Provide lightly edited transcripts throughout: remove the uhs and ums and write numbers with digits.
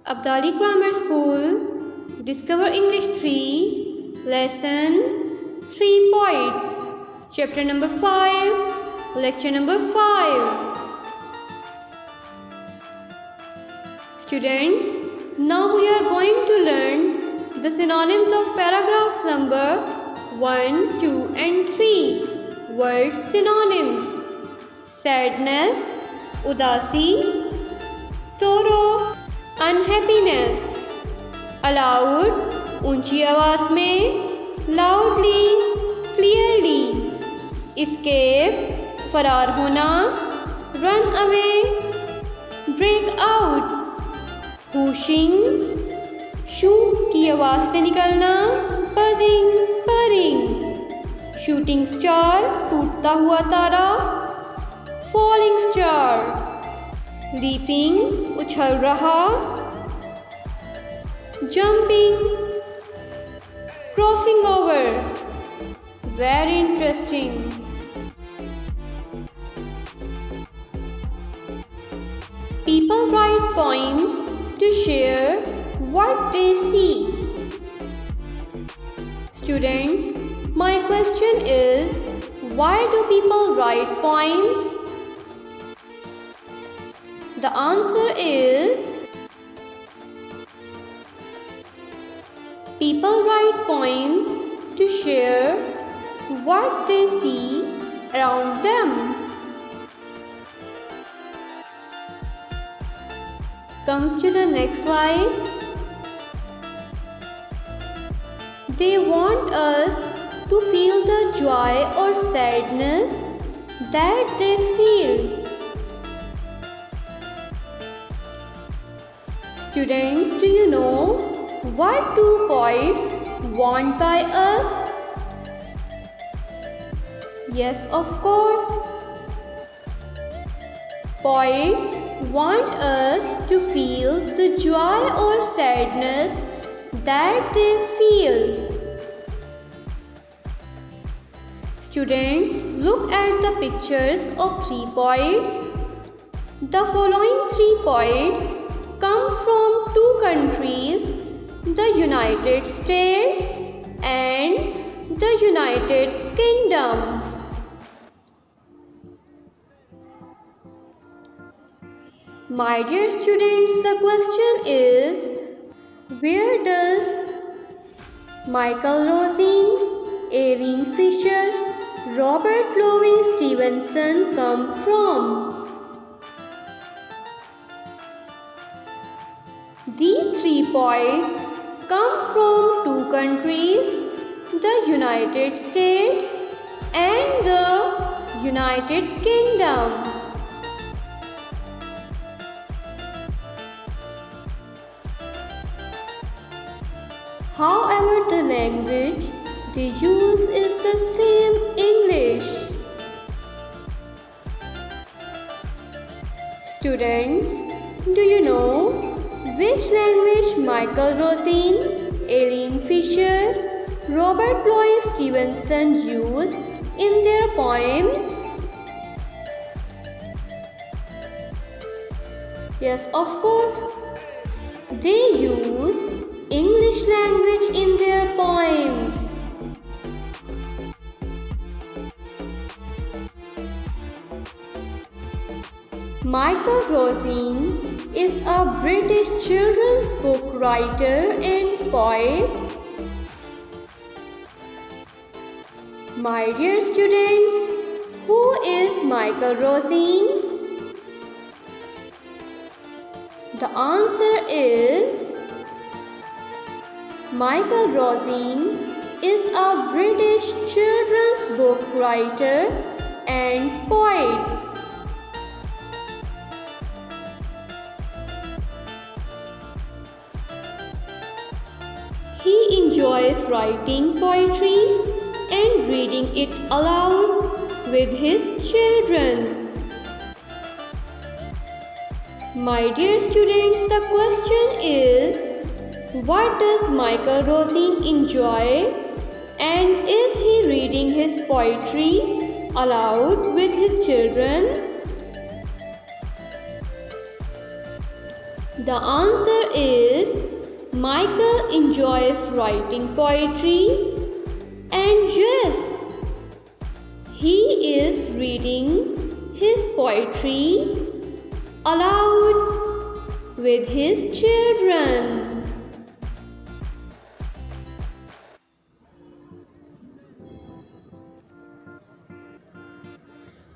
Abdali Grammar School, Discover English 3, Lesson 3 Poets, Chapter number 5, Lecture number 5. Students, now we are going to learn the synonyms of paragraphs number 1, 2 and 3. Word synonyms: sadness, udasi, sorrow, unhappiness. Aloud, ऊंची आवाज में, loudly, clearly. Escape, फरार होना, run away, break out. Whooshing, शू की आवाज से निकलना, buzzing, purring. Shooting star, टूटता हुआ तारा, falling star. Leaping, उछल रहा, jumping. Crossing over, very interesting. People write poems to share what they see. Students, my question is, why do people write poems? The answer is, people write poems to share what they see around them. Comes to the next slide. They want us to feel the joy or sadness that they feel. Students, do you know what do poets want by us? Yes, of course. Poets want us to feel the joy or sadness that they feel. Students, look at the pictures of 3 poets. The following 3 poets come from 2 countries, the United States and the United Kingdom. My dear students, the question is, where does Michael Rossin, Erin Fisher, Robert Louis Stevenson come from? These 3 poets come from 2 countries, the United States and the United Kingdom. However, the language they use is the same English. Students, do you know which language Michael Rossin, Erin Fisher, Robert Louis Stevenson use in their poems? Yes, of course. They use English language in their poems. Michael Rossin is a British children's book writer and poet. My dear students, who is Michael Rossin? The answer is, Michael Rossin is a British children's book writer and poet. He enjoys writing poetry and reading it aloud with his children. My dear students, the question is, what does Michael Rossin enjoy, and is he reading his poetry aloud with his children? The answer is Michael enjoys writing poetry, and yes, he is reading his poetry aloud with his children.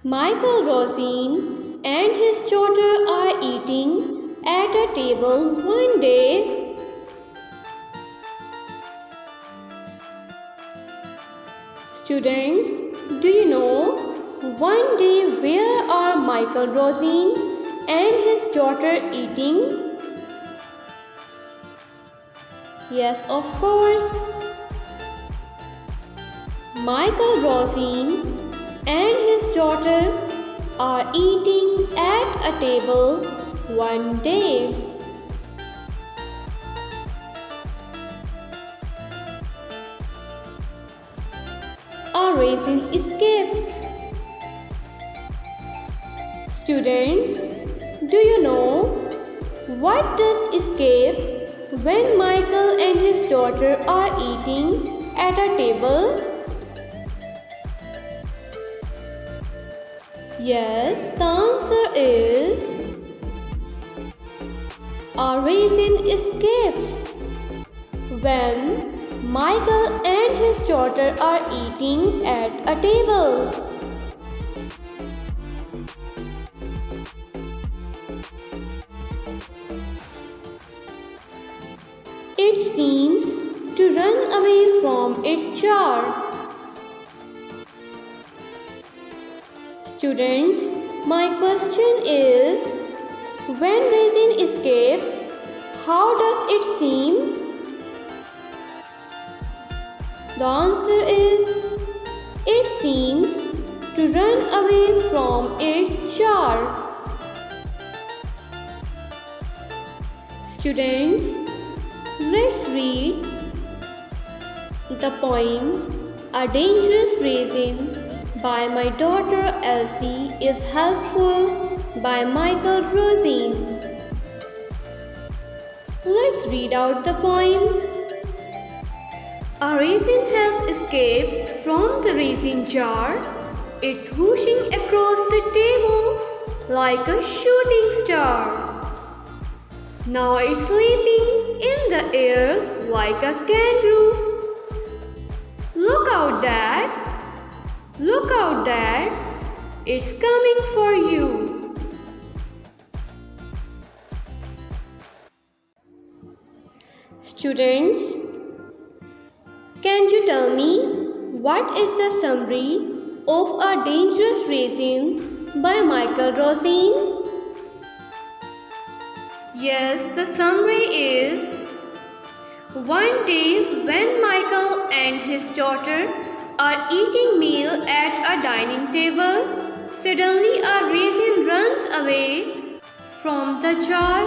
Michael Rossin and his daughter are eating at a table one day. Students, do you know one day where are Michael Rossin and his daughter eating? Yes, of course. Michael Rossin and his daughter are eating at a table one day. A raisin escapes. Students, do you know what does escape when Michael and his daughter are eating at a table? Yes, the answer is a raisin escapes when Michael and his daughter are eating at a table. It seems to run away from its jar. Students, my question is, when raisin escapes, how does it seem? The answer is, it seems to run away from its jar. Students, let's read the poem A Dangerous Raisin by my daughter Elsie is helpful by Michael Rossin. Let's read out the poem. A raisin has escaped from the raisin jar. It's whooshing across the table like a shooting star. Now it's leaping in the air like a kangaroo. Look out, Dad! Look out, Dad! It's coming for you! Students, can you tell me what is the summary of A Dangerous Raisin by Michael Rossin? Yes, the summary is, one day when Michael and his daughter are eating meal at a dining table, suddenly a raisin runs away from the jar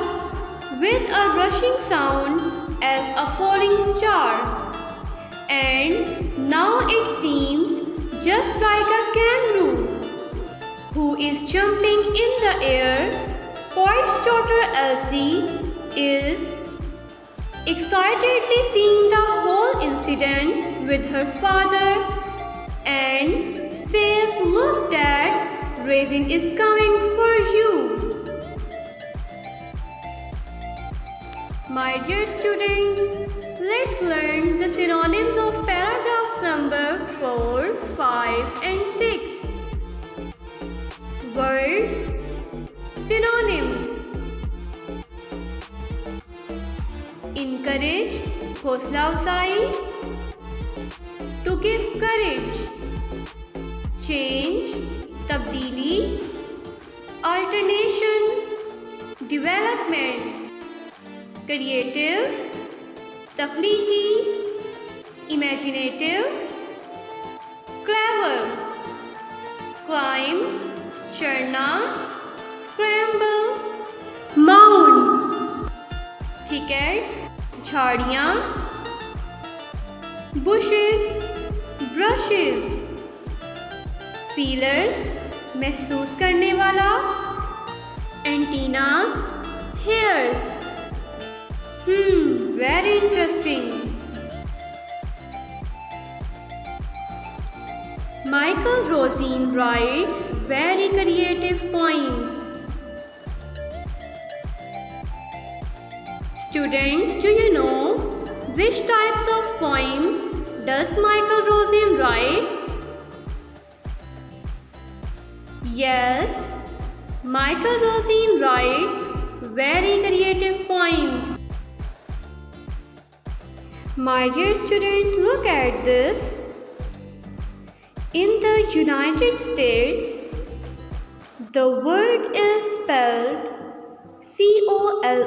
with a rushing sound as a falling star. And now it seems just like a kangaroo who is jumping in the air. Poet's daughter Elsie is excitedly seeing the whole incident with her father and says, "Look, Dad, raisin is coming for you." My dear students, let's learn the synonyms of paragraphs number 4, 5 and 6. Words. Synonyms. Encourage, हौसला अफजाई. To give courage. Change, तब्दीली. Alternation, development. Creative, तख्लीकी. Imaginative, clever. Climb, चढ़ना. Scramble, mound. Thickets, झाड़ियाँ. Bushes, brushes. Feelers, महसूस करने वाला. Antennas, hairs. very interesting. Michael Rossin writes very creative poems. Students, do you know which types of poems does Michael Rossin write? Yes, Michael Rossin writes very creative poems. My dear students, look at this. In the United States, the word is spelled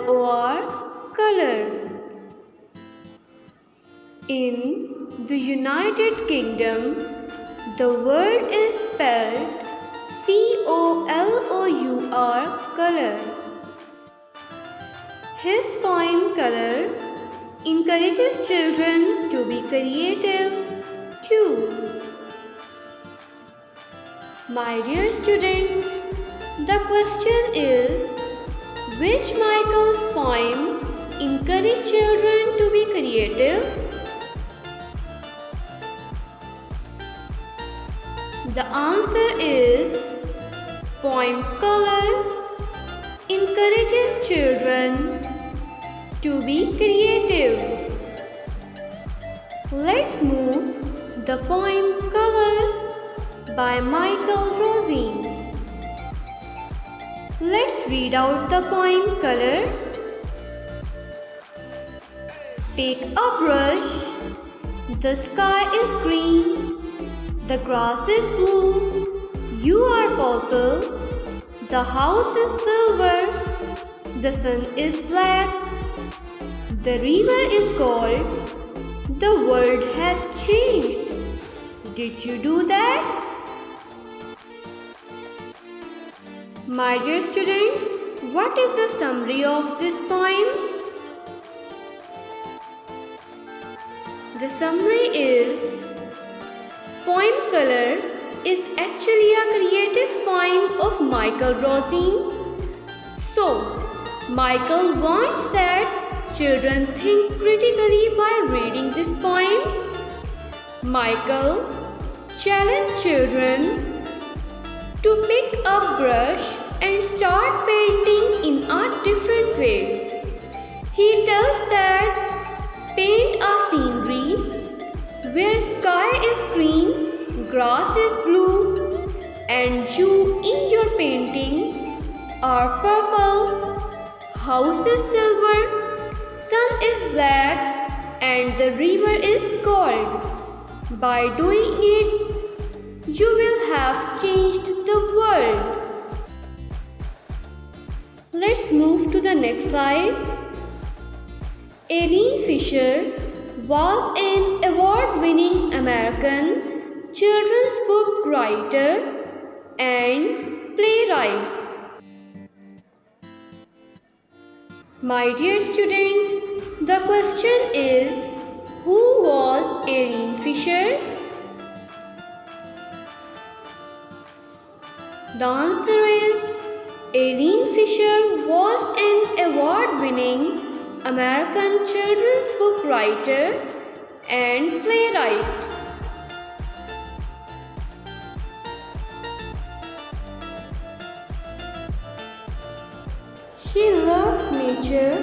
color, color. In the United Kingdom, the word is spelled color, color. His poem Color encourages children to be creative too. My dear students, the question is, which Michael's poem encourages children to be creative? The answer is poem Color encourages children to be creative. Let's move the poem Color by Michael Rossin. Let's read out the poem Color. Take a brush. The sky is green. The grass is blue. You are purple. The house is silver. The sun is black. The river is gold. The world has changed. Did you do that? My dear students, what is the summary of this poem? The summary is, poem Color is actually a creative poem of Michael Rossin. So, Michael wants that children think critically by reading this poem. Michael challenged children to pick a brush and start painting in a different way. He tells that paint a scenery where sky is green, grass is blue, and you in your painting are purple, house is silver, sun is black, and the river is gold. By doing it, you will have changed the world. Let's move to the next slide. Eileen Fisher was an award-winning American children's book writer and playwright. My dear students, the question is, who was Eileen Fisher? The answer is, Eileen Fisher was an award-winning American children's book writer and playwright. She loved nature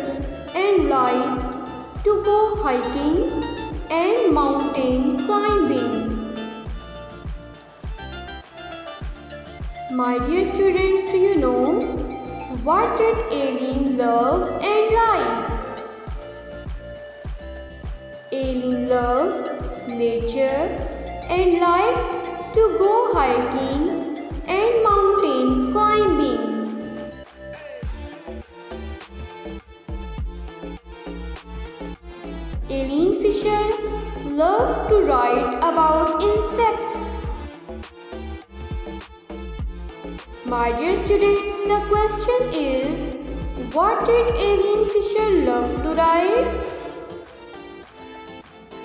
and liked to go hiking and mountain climbing. My dear students, do you know what did Eileen love and like? Eileen loved nature and liked to go hiking and mountain climbing. Eileen Fisher loved to write about insects. My dear students, the question is, what did Eileen Fisher love to write?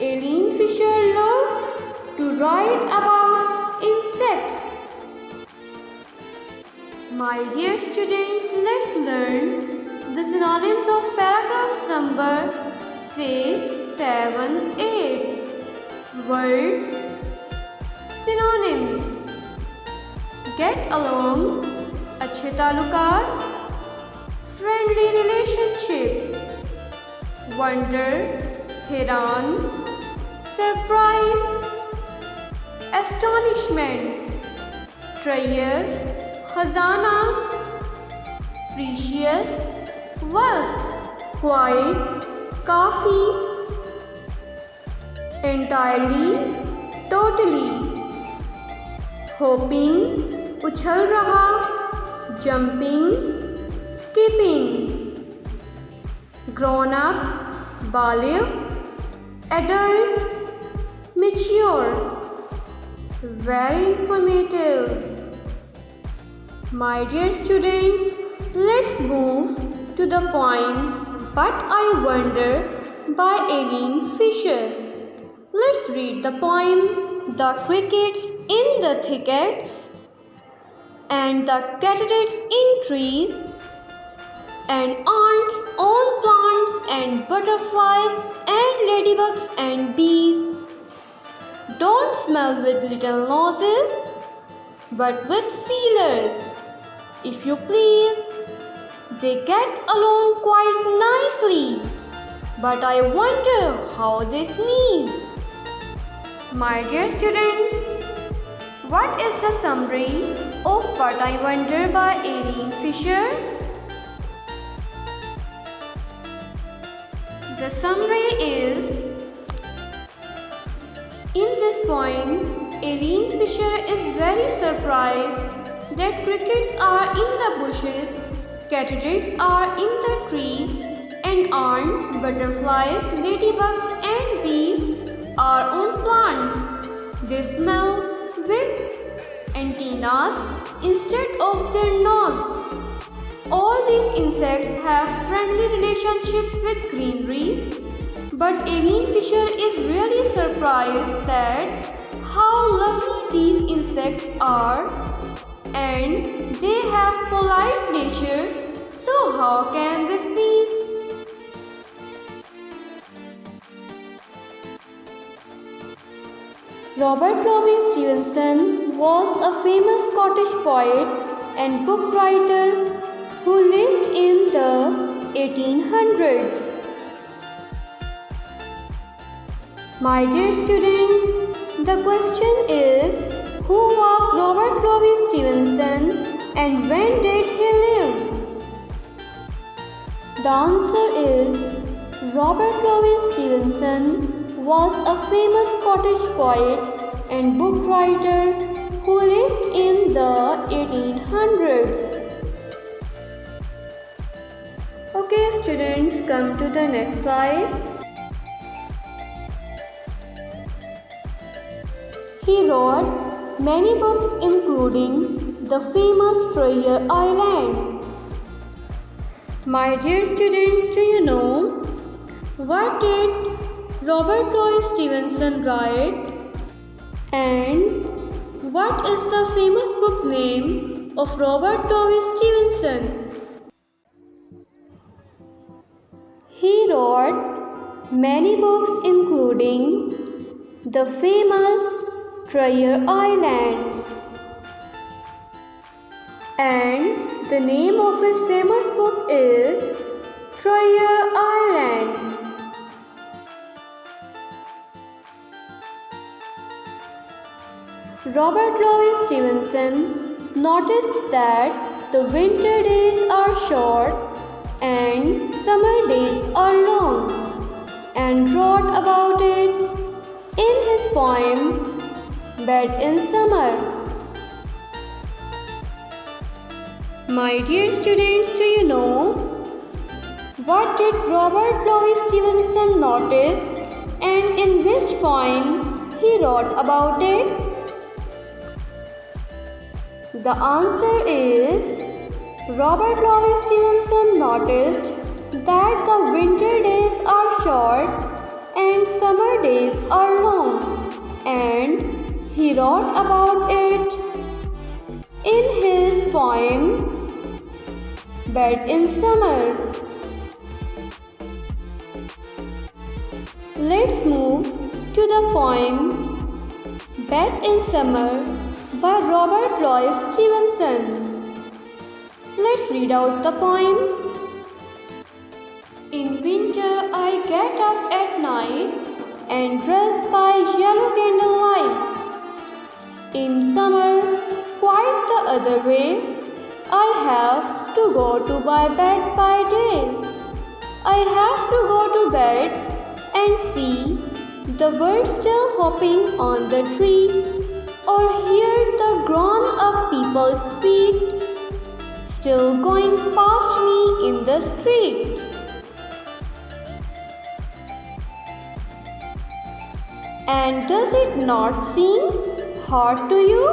Eileen Fisher loved to write about insects. My dear students, let's learn the synonyms of paragraphs number 6, 7, 8. Words, synonyms. Get along, अच्छे ताल्लुकात, friendly relationship, wonder, हैरान, surprise, astonishment, treasure, खजाना, precious, wealth, quite, काफी, entirely, totally, hopping, उछल रहा, jumping, skipping, grown up, बालिग, adult, mature. Very informative. My dear students, let's move to the poem But I Wonder by Eileen Fisher. Let's read the poem. The crickets in the thickets and the cataracts in trees and ants on plants and butterflies and ladybugs and bees don't smell with little noses but with feelers. If you please, they get along quite nicely, but I wonder how they sneeze. My dear students, what is the summary of But I Wonder by Eileen Fisher? The summary is, in this poem, Eileen Fisher is very surprised that crickets are in the bushes, cataracts are in the trees, and ants, butterflies, ladybugs and bees are on plants. They smell with antennas instead of their nose. All these insects have friendly relationship with greenery, but Eileen Fisher is really surprised that how lovely these insects are, and they have polite nature, so how can they sneeze? Robert Louis Stevenson was a famous Scottish poet and book writer who lived in the 1800s. My dear students, the question is, who was Robert Louis Stevenson and when did he live? The answer is, Robert Louis Stevenson was a famous Scottish poet and book writer who lived in the 1800s. Okay students, come to the next slide. He wrote many books including the famous Treasure Island. My dear students, do you know what did Robert Louis Stevenson write? And what is the famous book name of Robert Louis Stevenson? He wrote many books including the famous Treasure Island. And the name of his famous book is Treasure Island. Robert Louis Stevenson noticed that the winter days are short and summer days are long, and wrote about it in his poem Bed in Summer. My dear students, do you know what did Robert Louis Stevenson notice and in which poem he wrote about it? The answer is, Robert Louis Stevenson noticed that the winter days are short and summer days are long, and he wrote about it in his poem Bed in Summer. Let's move to the poem Bed in Summer by Robert Louis Stevenson. Let's read out the poem. In winter I get up at night and dress by yellow candlelight. In summer, quite the other way, I have to go to my bed by day. I have to go to bed and see the birds still hopping on the tree, or hear the grown-up people's feet still going past me in the street. And does it not seem hard to you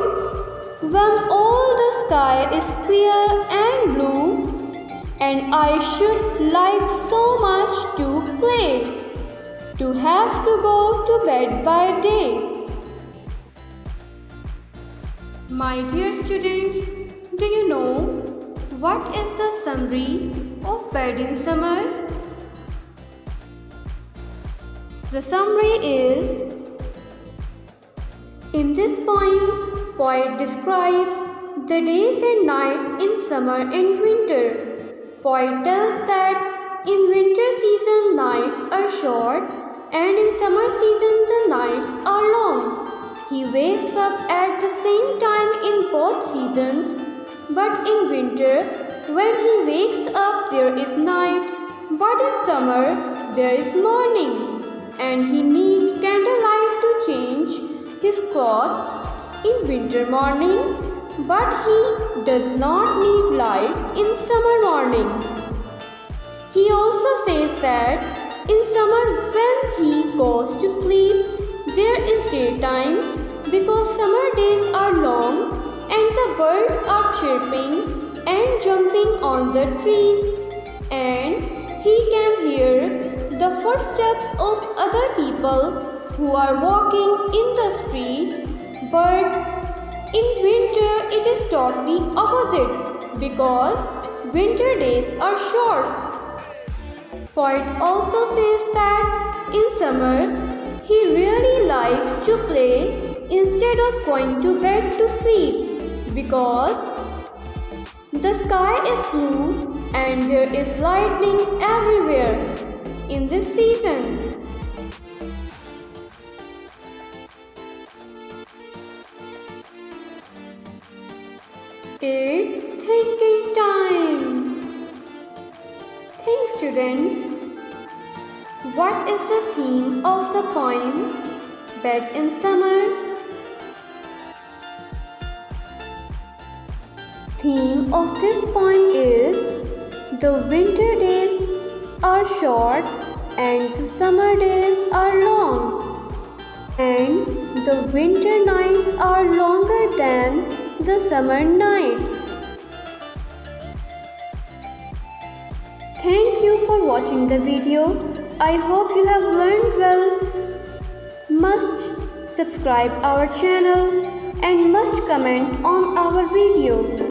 when all the sky is clear and blue, and I should like so much to play, to have to go to bed by day? My dear students, do you know what is the summary of Bed in Summer? The summary is: in this poem, poet describes the days and nights in summer and winter. Poet tells that in winter season nights are short and in summer season the nights are long. He wakes up at the same time in both seasons, but in winter when he wakes up there is night, but in summer there is morning, and he needs candlelight to change his clothes in winter morning, but he does not need light in summer morning. He also says that in summer when he goes to sleep, there is daytime because summer days are long and the birds are chirping and jumping on the trees, and he can hear the footsteps of other people who are walking in the street. But in winter it is totally opposite because winter days are short. Poet also says that in summer he really likes to play instead of going to bed to sleep because the sky is blue and there is lightning everywhere in this season. It's thinking time. Think, students. What is the theme of the poem Bed in Summer? Theme of this poem is the winter days are short and the summer days are long, and the winter nights are longer than the summer nights. Thank you for watching the video. I hope you have learned well. Must subscribe our channel and must comment on our video.